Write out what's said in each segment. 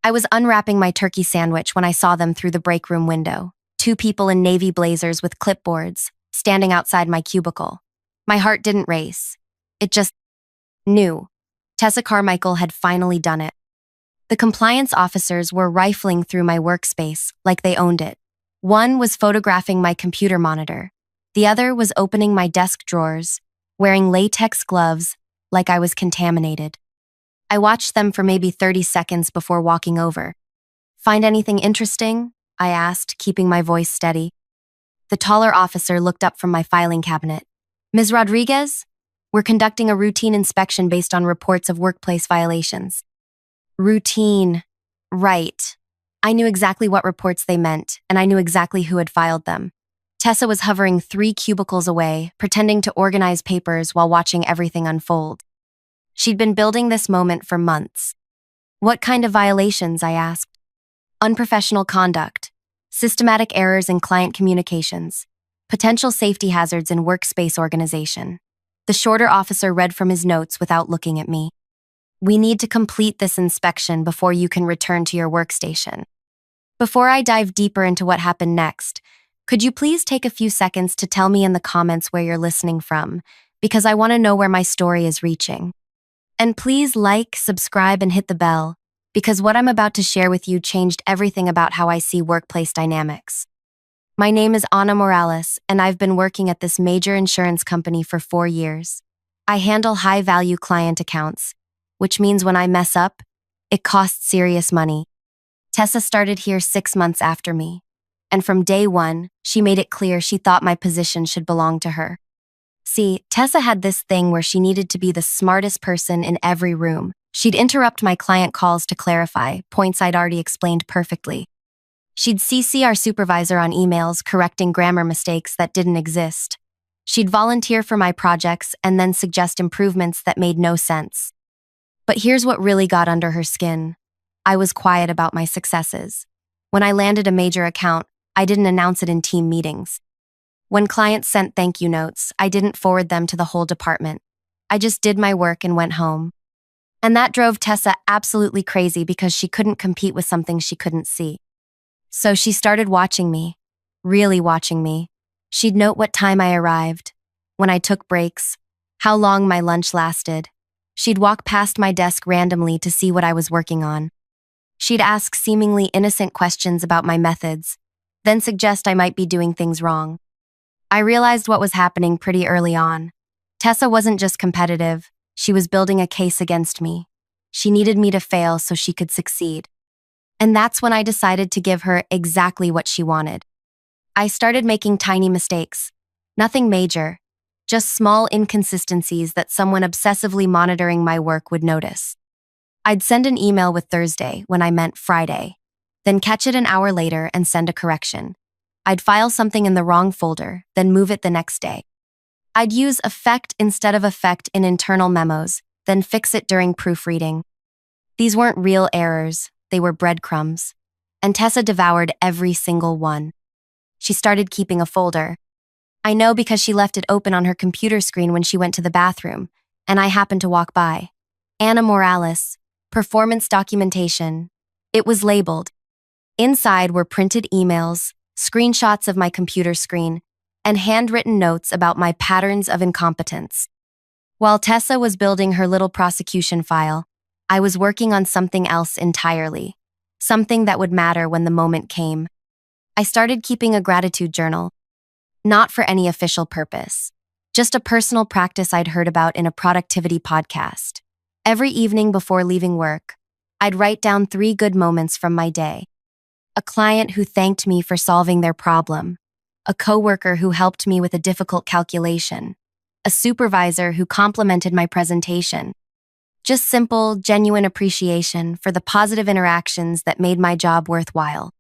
I was unwrapping my turkey sandwich when I saw them through the break room window. Two people in navy blazers with clipboards, standing outside my cubicle. My heart didn't race. It just knew. Tessa Carmichael had finally done it. The compliance officers were rifling through my workspace like they owned it. One was photographing my computer monitor. The other was opening my desk drawers, wearing latex gloves like I was contaminated. I watched them for maybe 30 seconds before walking over. "Find anything interesting?" I asked, keeping my voice steady. The taller officer looked up from my filing cabinet. "Ms. Rodriguez, we're conducting a routine inspection based on reports of workplace violations." Routine. Right. I knew exactly what reports they meant, and I knew exactly who had filed them. Tessa was hovering 3 cubicles away, pretending to organize papers while watching everything unfold. She'd been building this moment for months. "What kind of violations?" I asked. "Unprofessional conduct, systematic errors in client communications, potential safety hazards in workspace organization." The shorter officer read from his notes without looking at me. "We need to complete this inspection before you can return to your workstation." Before I dive deeper into what happened next, could you please take a few seconds to tell me in the comments where you're listening from, because I want to know where my story is reaching. And please like, subscribe, and hit the bell, because what I'm about to share with you changed everything about how I see workplace dynamics. My name is Ana Morales, and I've been working at this major insurance company for 4 years. I handle high-value client accounts, which means when I mess up, it costs serious money. Tessa started here 6 months after me, and from day one, she made it clear she thought my position should belong to her. See, Tessa had this thing where she needed to be the smartest person in every room. She'd interrupt my client calls to clarify points I'd already explained perfectly. She'd CC our supervisor on emails correcting grammar mistakes that didn't exist. She'd volunteer for my projects and then suggest improvements that made no sense. But here's what really got under her skin. I was quiet about my successes. When I landed a major account, I didn't announce it in team meetings. When clients sent thank you notes, I didn't forward them to the whole department. I just did my work and went home. And that drove Tessa absolutely crazy because she couldn't compete with something she couldn't see. So she started watching me, really watching me. She'd note what time I arrived, when I took breaks, how long my lunch lasted. She'd walk past my desk randomly to see what I was working on. She'd ask seemingly innocent questions about my methods, then suggest I might be doing things wrong. I realized what was happening pretty early on. Tessa wasn't just competitive, she was building a case against me. She needed me to fail so she could succeed. And that's when I decided to give her exactly what she wanted. I started making tiny mistakes. Nothing major, just small inconsistencies that someone obsessively monitoring my work would notice. I'd send an email with Thursday when I meant Friday, then catch it an hour later and send a correction. I'd file something in the wrong folder, then move it the next day. I'd use effect instead of effect in internal memos, then fix it during proofreading. These weren't real errors, they were breadcrumbs. And Tessa devoured every single one. She started keeping a folder. I know because she left it open on her computer screen when she went to the bathroom, and I happened to walk by. Ana Morales, performance documentation. It was labeled. Inside were printed emails, screenshots of my computer screen, and handwritten notes about my patterns of incompetence. While Tessa was building her little prosecution file, I was working on something else entirely, something that would matter when the moment came. I started keeping a gratitude journal, not for any official purpose, just a personal practice I'd heard about in a productivity podcast. Every evening before leaving work, I'd write down 3 good moments from my day. A client who thanked me for solving their problem, a coworker who helped me with a difficult calculation, a supervisor who complimented my presentation. Just simple, genuine appreciation for the positive interactions that made my job worthwhile.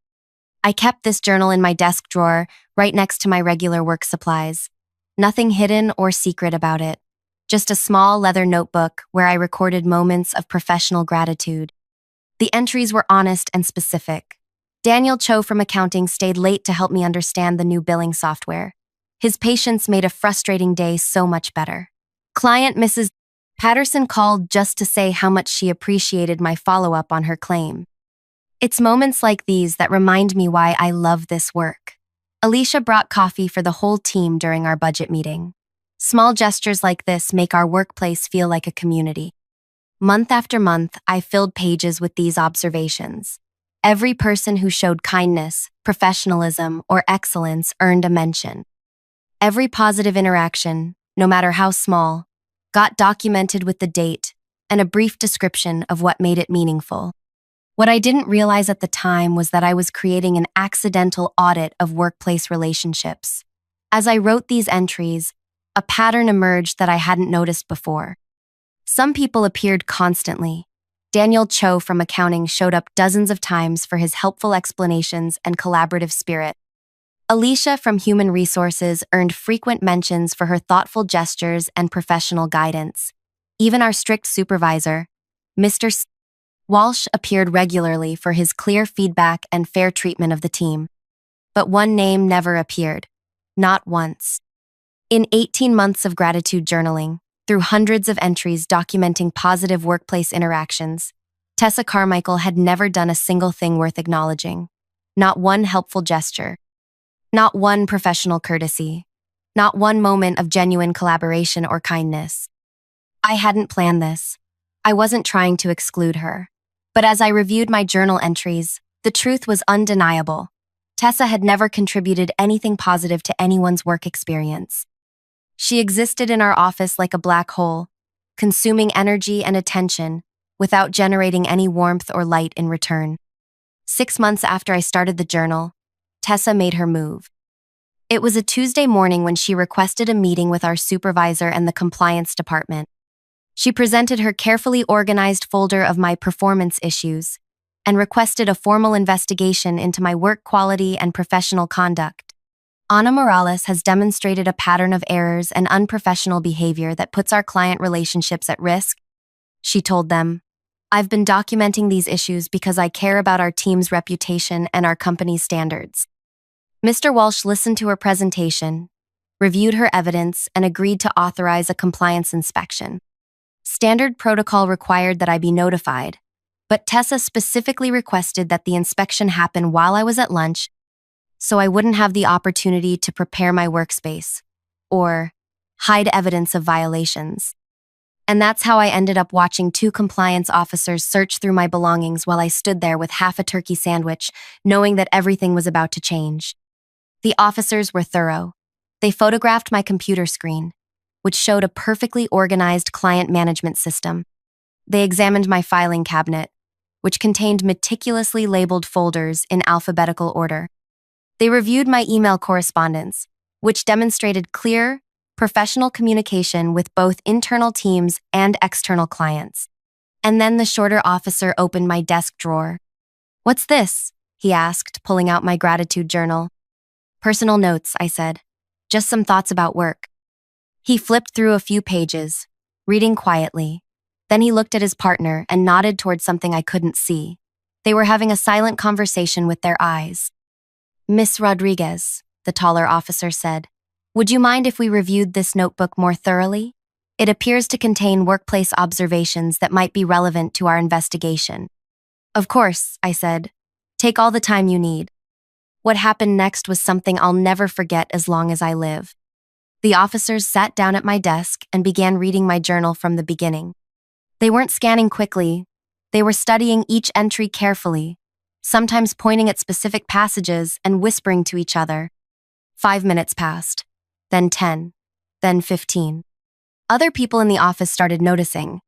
I kept this journal in my desk drawer right next to my regular work supplies. Nothing hidden or secret about it. Just a small leather notebook where I recorded moments of professional gratitude. The entries were honest and specific. Daniel Cho from accounting stayed late to help me understand the new billing software. His patience made a frustrating day so much better. Client Mrs. Patterson called just to say how much she appreciated my follow-up on her claim. It's moments like these that remind me why I love this work. Alicia brought coffee for the whole team during our budget meeting. Small gestures like this make our workplace feel like a community. Month after month, I filled pages with these observations. Every person who showed kindness, professionalism, or excellence earned a mention. Every positive interaction, no matter how small, got documented with the date and a brief description of what made it meaningful. What I didn't realize at the time was that I was creating an accidental audit of workplace relationships. As I wrote these entries, a pattern emerged that I hadn't noticed before. Some people appeared constantly. Daniel Cho from accounting showed up dozens of times for his helpful explanations and collaborative spirit. Alicia from human resources earned frequent mentions for her thoughtful gestures and professional guidance. Even our strict supervisor, Mr. Walsh, appeared regularly for his clear feedback and fair treatment of the team. But one name never appeared. Not once. In 18 months of gratitude journaling, through hundreds of entries documenting positive workplace interactions, Tessa Carmichael had never done a single thing worth acknowledging. Not one helpful gesture. Not one professional courtesy. Not one moment of genuine collaboration or kindness. I hadn't planned this. I wasn't trying to exclude her. But as I reviewed my journal entries, the truth was undeniable. Tessa had never contributed anything positive to anyone's work experience. She existed in our office like a black hole, consuming energy and attention without generating any warmth or light in return. 6 months after I started the journal, Tessa made her move. It was a Tuesday morning when she requested a meeting with our supervisor and the compliance department. She presented her carefully organized folder of my performance issues and requested a formal investigation into my work quality and professional conduct. Ana Morales has demonstrated a pattern of errors and unprofessional behavior that puts our client relationships at risk, she told them. I've been documenting these issues because I care about our team's reputation and our company's standards. Mr. Walsh listened to her presentation, reviewed her evidence, and agreed to authorize a compliance inspection. Standard protocol required that I be notified, but Tessa specifically requested that the inspection happen while I was at lunch so I wouldn't have the opportunity to prepare my workspace or hide evidence of violations. And that's how I ended up watching 2 compliance officers search through my belongings while I stood there with half a turkey sandwich, knowing that everything was about to change. The officers were thorough. They photographed my computer screen, which showed a perfectly organized client management system. They examined my filing cabinet, which contained meticulously labeled folders in alphabetical order. They reviewed my email correspondence, which demonstrated clear, professional communication with both internal teams and external clients. And then the shorter officer opened my desk drawer. "What's this?" he asked, pulling out my gratitude journal. "Personal notes," I said. "Just some thoughts about work." He flipped through a few pages, reading quietly. Then he looked at his partner and nodded toward something I couldn't see. They were having a silent conversation with their eyes. "Miss Rodriguez," the taller officer said, "would you mind if we reviewed this notebook more thoroughly? It appears to contain workplace observations that might be relevant to our investigation." "Of course," I said. "Take all the time you need." What happened next was something I'll never forget as long as I live. The officers sat down at my desk and began reading my journal from the beginning. They weren't scanning quickly. They were studying each entry carefully, sometimes pointing at specific passages and whispering to each other. 5 minutes passed, then 10, then 15. Other people in the office started noticing.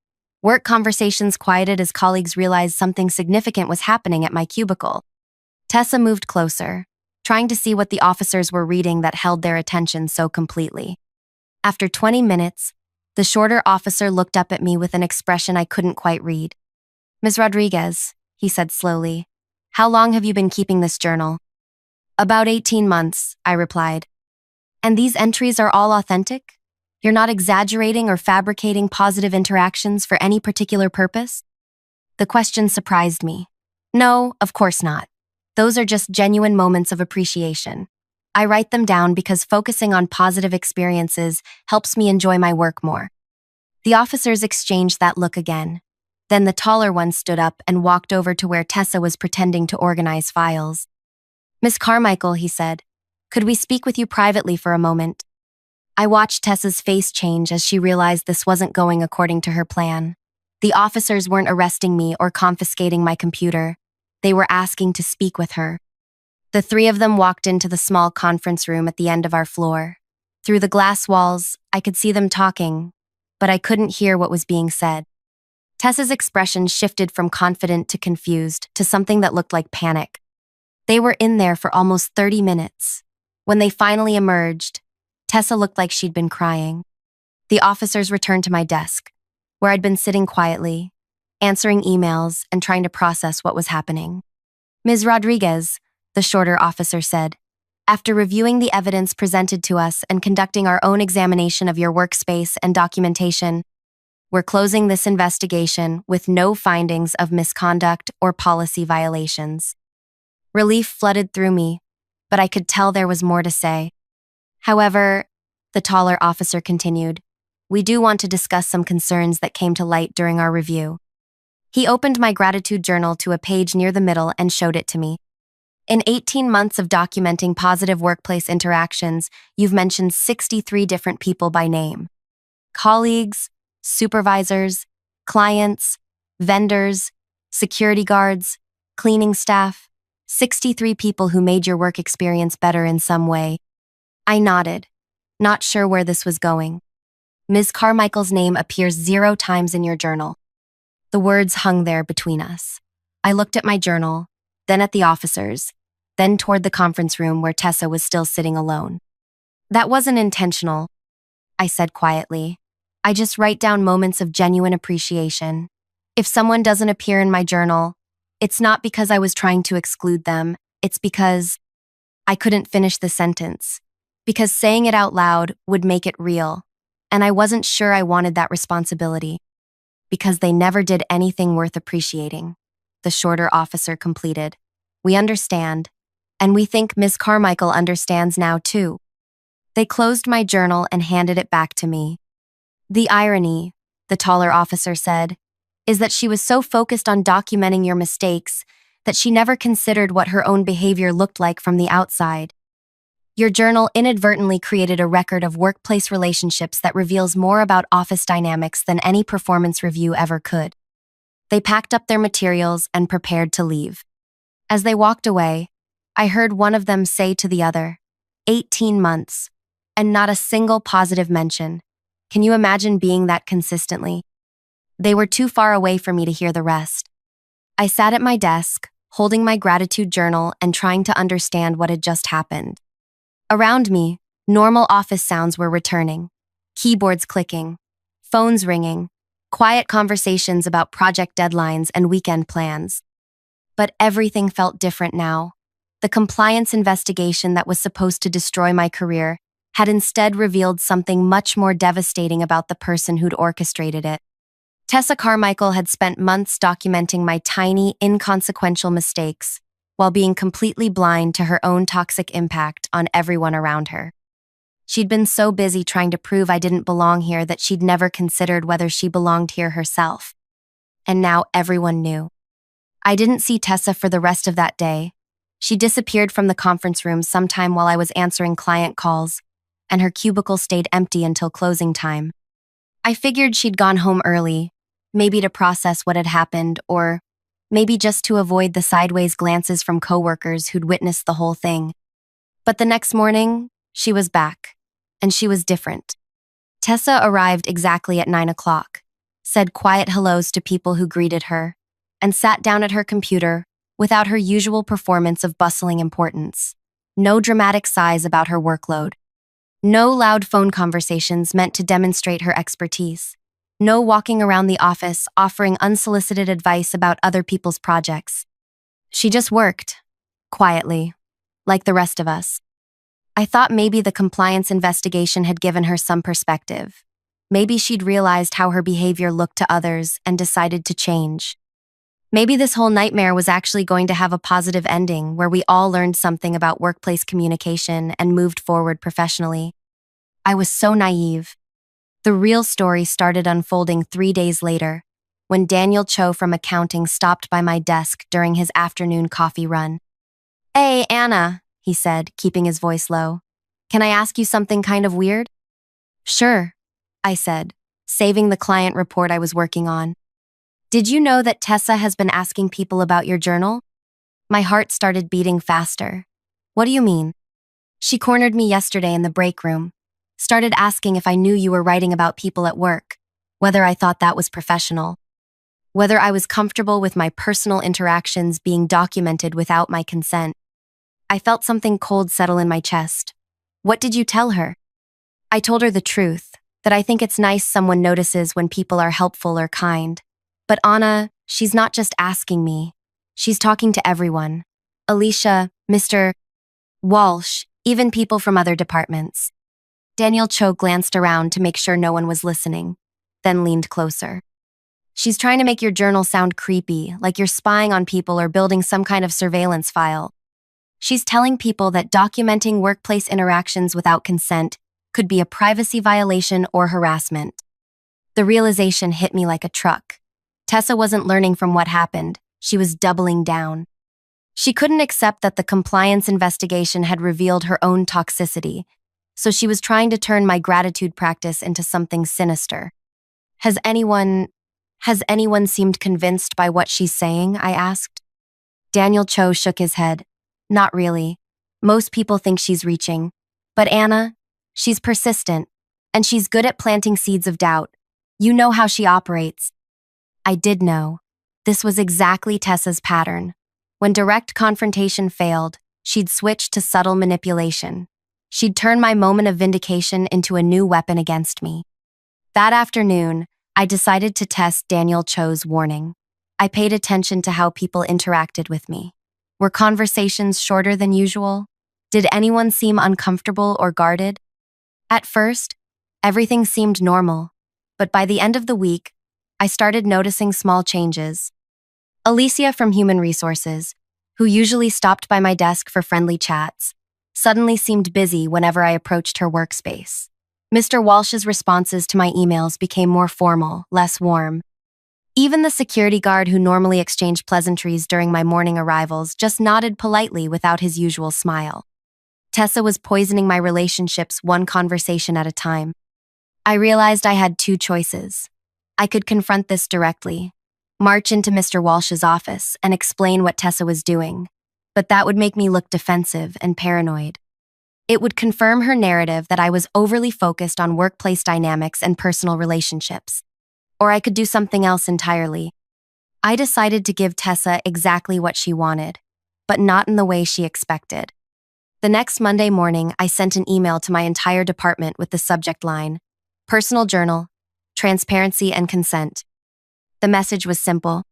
Work conversations quieted as colleagues realized something significant was happening at my cubicle. Tessa moved closer, trying to see what the officers were reading that held their attention so completely. After 20 minutes, the shorter officer looked up at me with an expression I couldn't quite read. "Ms. Rodriguez," he said slowly, "how long have you been keeping this journal?" "About 18 months, I replied. "And these entries are all authentic? You're not exaggerating or fabricating positive interactions for any particular purpose?" The question surprised me. "No, of course not. Those are just genuine moments of appreciation. I write them down because focusing on positive experiences helps me enjoy my work more." The officers exchanged that look again. Then the taller one stood up and walked over to where Tessa was pretending to organize files. "Miss Carmichael," he said, "could we speak with you privately for a moment?" I watched Tessa's face change as she realized this wasn't going according to her plan. The officers weren't arresting me or confiscating my computer. They were asking to speak with her. The three of them walked into the small conference room at the end of our floor. Through the glass walls, I could see them talking, but I couldn't hear what was being said. Tessa's expression shifted from confident to confused to something that looked like panic. They were in there for almost 30 minutes. When they finally emerged, Tessa looked like she'd been crying. The officers returned to my desk, where I'd been sitting quietly, answering emails and trying to process what was happening. "Ms. Rodriguez," the shorter officer said, "after reviewing the evidence presented to us and conducting our own examination of your workspace and documentation, we're closing this investigation with no findings of misconduct or policy violations." Relief flooded through me, but I could tell there was more to say. "However," the taller officer continued, "we do want to discuss some concerns that came to light during our review." He opened my gratitude journal to a page near the middle and showed it to me. "In 18 months of documenting positive workplace interactions, you've mentioned 63 different people by name. Colleagues, supervisors, clients, vendors, security guards, cleaning staff, 63 people who made your work experience better in some way." I nodded, not sure where this was going. "Ms. Carmichael's name appears 0 times in your journal." The words hung there between us. I looked at my journal, then at the officers, then toward the conference room where Tessa was still sitting alone. "That wasn't intentional," I said quietly. "I just write down moments of genuine appreciation. If someone doesn't appear in my journal, it's not because I was trying to exclude them, it's because—" I couldn't finish the sentence. Because saying it out loud would make it real, and I wasn't sure I wanted that responsibility. "Because they never did anything worth appreciating," the shorter officer completed. "We understand, and we think Miss Carmichael understands now too." They closed my journal and handed it back to me. "The irony," the taller officer said, "is that she was so focused on documenting your mistakes that she never considered what her own behavior looked like from the outside. Your journal inadvertently created a record of workplace relationships that reveals more about office dynamics than any performance review ever could." They packed up their materials and prepared to leave. As they walked away, I heard one of them say to the other, 18 months, and not a single positive mention. Can you imagine being that consistently? They were too far away for me to hear the rest. I sat at my desk, holding my gratitude journal and trying to understand what had just happened. Around me, normal office sounds were returning. Keyboards clicking, phones ringing, quiet conversations about project deadlines and weekend plans. But everything felt different now. The compliance investigation that was supposed to destroy my career had instead revealed something much more devastating about the person who'd orchestrated it. Tessa Carmichael had spent months documenting my tiny, inconsequential mistakes, while being completely blind to her own toxic impact on everyone around her. She'd been so busy trying to prove I didn't belong here that she'd never considered whether she belonged here herself. And now everyone knew. I didn't see Tessa for the rest of that day. She disappeared from the conference room sometime while I was answering client calls, and her cubicle stayed empty until closing time. I figured she'd gone home early, maybe to process what had happened, or maybe just to avoid the sideways glances from coworkers who'd witnessed the whole thing. But the next morning, she was back, and she was different. Tessa arrived exactly at 9 o'clock, said quiet hellos to people who greeted her, and sat down at her computer without her usual performance of bustling importance. No dramatic sighs about her workload. No loud phone conversations meant to demonstrate her expertise. No walking around the office offering unsolicited advice about other people's projects. She just worked, quietly, like the rest of us. I thought maybe the compliance investigation had given her some perspective. Maybe she'd realized how her behavior looked to others and decided to change. Maybe this whole nightmare was actually going to have a positive ending where we all learned something about workplace communication and moved forward professionally. I was so naive. The real story started unfolding 3 days later, when Daniel Cho from accounting stopped by my desk during his afternoon coffee run. "Hey, Anna," he said, keeping his voice low. "Can I ask you something kind of weird?" "Sure," I said, saving the client report I was working on. "Did you know that Tessa has been asking people about your journal?" My heart started beating faster. "What do you mean?" "She cornered me yesterday in the break room. Started asking if I knew you were writing about people at work, whether I thought that was professional, whether I was comfortable with my personal interactions being documented without my consent." I felt something cold settle in my chest. "What did you tell her?" I told her the truth, that I think it's nice someone notices when people are helpful or kind. But Anna, she's not just asking me. She's talking to everyone. Alicia, Mr. Walsh, even people from other departments. Daniel Cho glanced around to make sure no one was listening, then leaned closer. "She's trying to make your journal sound creepy, like you're spying on people or building some kind of surveillance file. She's telling people that documenting workplace interactions without consent could be a privacy violation or harassment." The realization hit me like a truck. Tessa wasn't learning from what happened. She was doubling down. She couldn't accept that the compliance investigation had revealed her own toxicity, so she was trying to turn my gratitude practice into something sinister. Has anyone seemed convinced by what she's saying?" I asked. Daniel Cho shook his head. "Not really. Most people think she's reaching. But Anna, she's persistent, and she's good at planting seeds of doubt. You know how she operates." I did know. This was exactly Tessa's pattern. When direct confrontation failed, she'd switch to subtle manipulation. She'd turn my moment of vindication into a new weapon against me. That afternoon, I decided to test Daniel Cho's warning. I paid attention to how people interacted with me. Were conversations shorter than usual? Did anyone seem uncomfortable or guarded? At first, everything seemed normal, but by the end of the week, I started noticing small changes. Alicia from Human Resources, who usually stopped by my desk for friendly chats, suddenly seemed busy whenever I approached her workspace. Mr. Walsh's responses to my emails became more formal, less warm. Even the security guard who normally exchanged pleasantries during my morning arrivals just nodded politely without his usual smile. Tessa was poisoning my relationships one conversation at a time. I realized I had two choices. I could confront this directly, march into Mr. Walsh's office and explain what Tessa was doing, but that would make me look defensive and paranoid. It would confirm her narrative that I was overly focused on workplace dynamics and personal relationships. Or I could do something else entirely. I decided to give Tessa exactly what she wanted, but not in the way she expected. The next Monday morning, I sent an email to my entire department with the subject line, "Personal Journal, Transparency and Consent." The message was simple.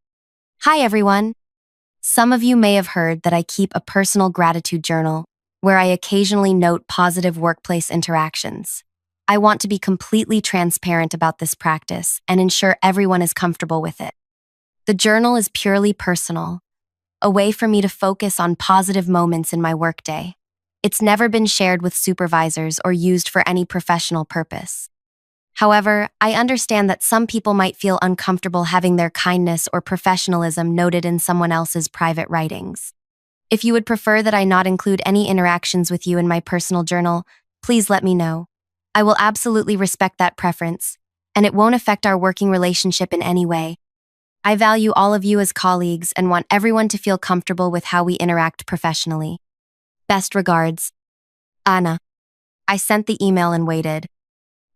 "Hi everyone. Some of you may have heard that I keep a personal gratitude journal where I occasionally note positive workplace interactions. I want to be completely transparent about this practice and ensure everyone is comfortable with it. The journal is purely personal, a way for me to focus on positive moments in my workday. It's never been shared with supervisors or used for any professional purpose. However, I understand that some people might feel uncomfortable having their kindness or professionalism noted in someone else's private writings. If you would prefer that I not include any interactions with you in my personal journal, please let me know. I will absolutely respect that preference, and it won't affect our working relationship in any way. I value all of you as colleagues and want everyone to feel comfortable with how we interact professionally. Best regards, Anna." I sent the email and waited.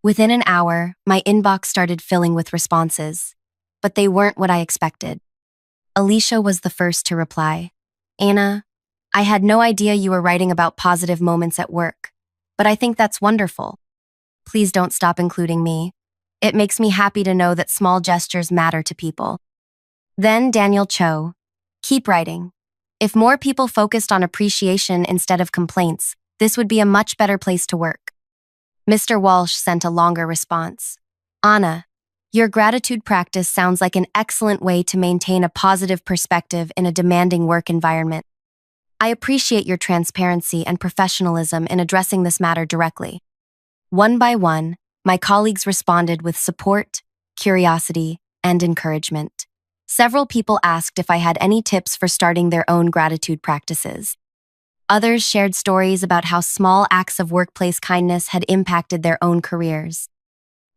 Within an hour, my inbox started filling with responses, but they weren't what I expected. Alicia was the first to reply. "Anna, I had no idea you were writing about positive moments at work, but I think that's wonderful. Please don't stop including me. It makes me happy to know that small gestures matter to people." Then Daniel Cho, "Keep writing. If more people focused on appreciation instead of complaints, this would be a much better place to work." Mr. Walsh sent a longer response. "Anna, your gratitude practice sounds like an excellent way to maintain a positive perspective in a demanding work environment. I appreciate your transparency and professionalism in addressing this matter directly." One by one, my colleagues responded with support, curiosity, and encouragement. Several people asked if I had any tips for starting their own gratitude practices. Others shared stories about how small acts of workplace kindness had impacted their own careers.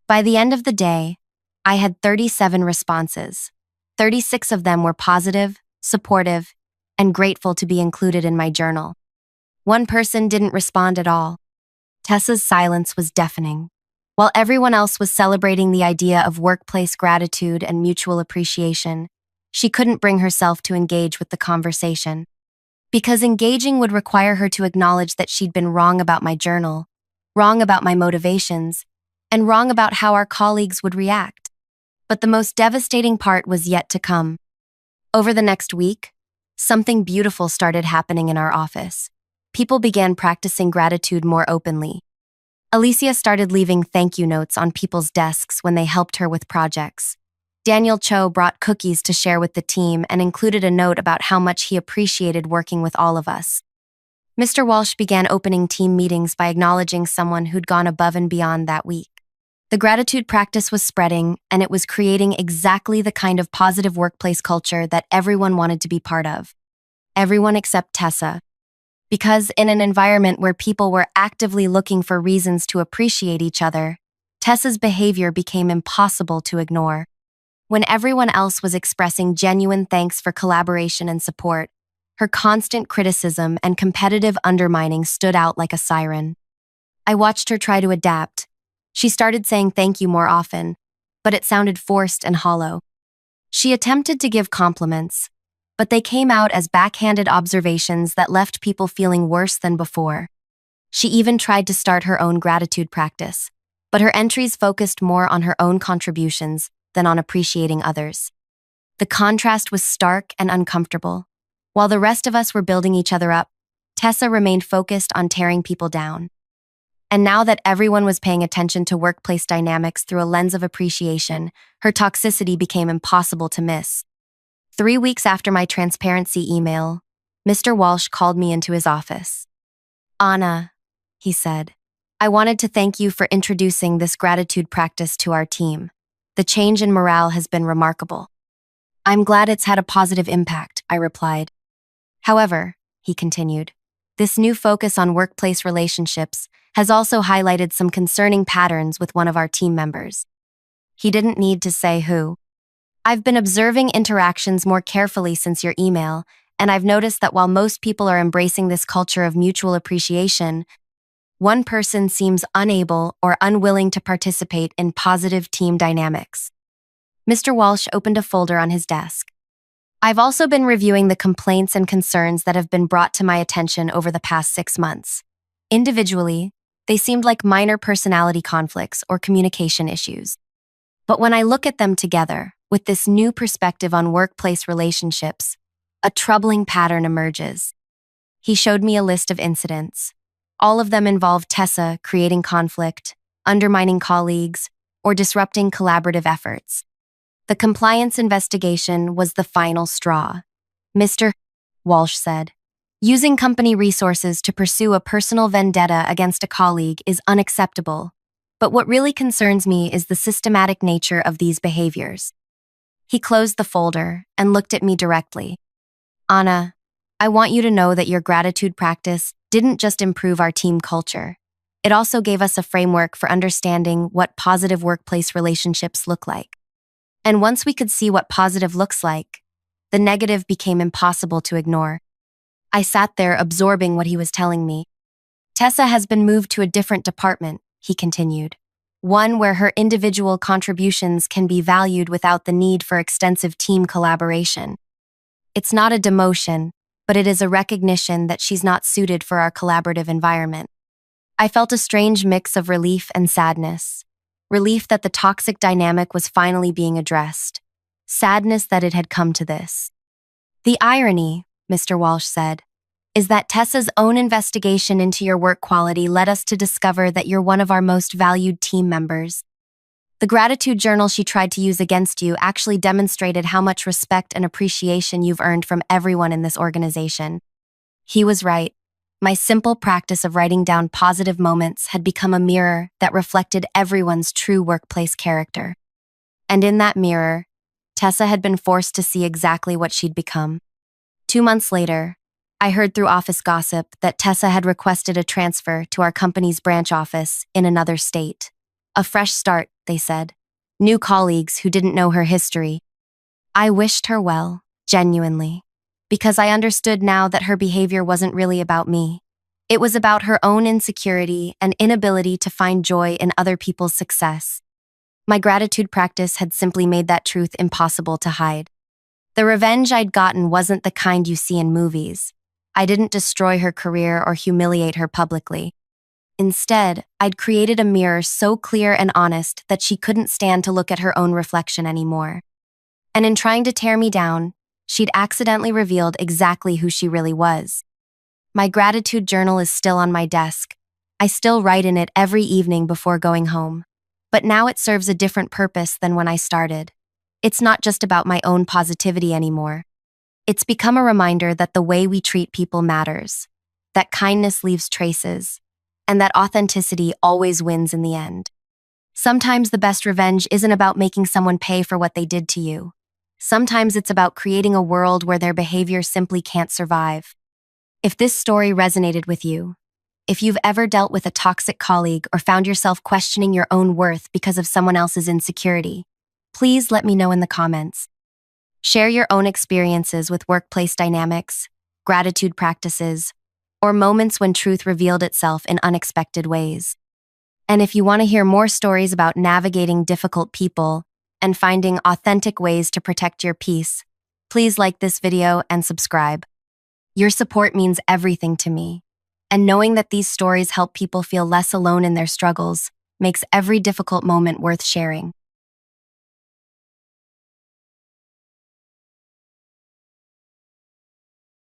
By the end of the day, I had 37 responses. 36 of them were positive, supportive, and grateful to be included in my journal. One person didn't respond at all. Tessa's silence was deafening. While everyone else was celebrating the idea of workplace gratitude and mutual appreciation, she couldn't bring herself to engage with the conversation. Because engaging would require her to acknowledge that she'd been wrong about my journal, wrong about my motivations, and wrong about how our colleagues would react. But the most devastating part was yet to come. Over the next week, something beautiful started happening in our office. People began practicing gratitude more openly. Alicia started leaving thank you notes on people's desks when they helped her with projects. Daniel Cho brought cookies to share with the team and included a note about how much he appreciated working with all of us. Mr. Walsh began opening team meetings by acknowledging someone who'd gone above and beyond that week. The gratitude practice was spreading, and it was creating exactly the kind of positive workplace culture that everyone wanted to be part of. Everyone except Tessa. Because in an environment where people were actively looking for reasons to appreciate each other, Tessa's behavior became impossible to ignore. When everyone else was expressing genuine thanks for collaboration and support, her constant criticism and competitive undermining stood out like a siren. I watched her try to adapt. She started saying thank you more often, but it sounded forced and hollow. She attempted to give compliments, but they came out as backhanded observations that left people feeling worse than before. She even tried to start her own gratitude practice, but her entries focused more on her own contributions than on appreciating others. The contrast was stark and uncomfortable. While the rest of us were building each other up, Tessa remained focused on tearing people down. And now that everyone was paying attention to workplace dynamics through a lens of appreciation, her toxicity became impossible to miss. 3 weeks after my transparency email, Mr. Walsh called me into his office. "Anna," he said, "I wanted to thank you for introducing this gratitude practice to our team. The change in morale has been remarkable." "I'm glad it's had a positive impact," I replied. "However," he continued, "this new focus on workplace relationships has also highlighted some concerning patterns with one of our team members." He didn't need to say who. "I've been observing interactions more carefully since your email, and I've noticed that while most people are embracing this culture of mutual appreciation, one person seems unable or unwilling to participate in positive team dynamics." Mr. Walsh opened a folder on his desk. "I've also been reviewing the complaints and concerns that have been brought to my attention over the past 6 months. Individually, they seemed like minor personality conflicts or communication issues. But when I look at them together, with this new perspective on workplace relationships, a troubling pattern emerges." He showed me a list of incidents. All of them involved Tessa creating conflict, undermining colleagues, or disrupting collaborative efforts. The compliance investigation was the final straw. "Mr. Walsh said, using company resources to pursue a personal vendetta against a colleague is unacceptable, but what really concerns me is the systematic nature of these behaviors." He closed the folder and looked at me directly. "Anna, I want you to know that your gratitude practice didn't just improve our team culture. It also gave us a framework for understanding what positive workplace relationships look like. And once we could see what positive looks like, the negative became impossible to ignore." I sat there absorbing what he was telling me. "Tessa has been moved to a different department," he continued. "One where her individual contributions can be valued without the need for extensive team collaboration. It's not a demotion, but it is a recognition that she's not suited for our collaborative environment." I felt a strange mix of relief and sadness. Relief that the toxic dynamic was finally being addressed. Sadness that it had come to this. "The irony," Mr. Walsh said, "is that Tessa's own investigation into your work quality led us to discover that you're one of our most valued team members. The gratitude journal she tried to use against you actually demonstrated how much respect and appreciation you've earned from everyone in this organization." He was right. My simple practice of writing down positive moments had become a mirror that reflected everyone's true workplace character. And in that mirror, Tessa had been forced to see exactly what she'd become. 2 months later, I heard through office gossip that Tessa had requested a transfer to our company's branch office in another state. A fresh start, they said. New colleagues who didn't know her history. I wished her well, genuinely, because I understood now that her behavior wasn't really about me. It was about her own insecurity and inability to find joy in other people's success. My gratitude practice had simply made that truth impossible to hide. The revenge I'd gotten wasn't the kind you see in movies. I didn't destroy her career or humiliate her publicly. Instead, I'd created a mirror so clear and honest that she couldn't stand to look at her own reflection anymore. And in trying to tear me down, she'd accidentally revealed exactly who she really was. My gratitude journal is still on my desk. I still write in it every evening before going home. But now it serves a different purpose than when I started. It's not just about my own positivity anymore. It's become a reminder that the way we treat people matters, that kindness leaves traces, and that authenticity always wins in the end. Sometimes the best revenge isn't about making someone pay for what they did to you. Sometimes it's about creating a world where their behavior simply can't survive. If this story resonated with you, if you've ever dealt with a toxic colleague or found yourself questioning your own worth because of someone else's insecurity, please let me know in the comments. Share your own experiences with workplace dynamics, gratitude practices, or moments when truth revealed itself in unexpected ways. And if you want to hear more stories about navigating difficult people and finding authentic ways to protect your peace, please like this video and subscribe. Your support means everything to me, and knowing that these stories help people feel less alone in their struggles makes every difficult moment worth sharing.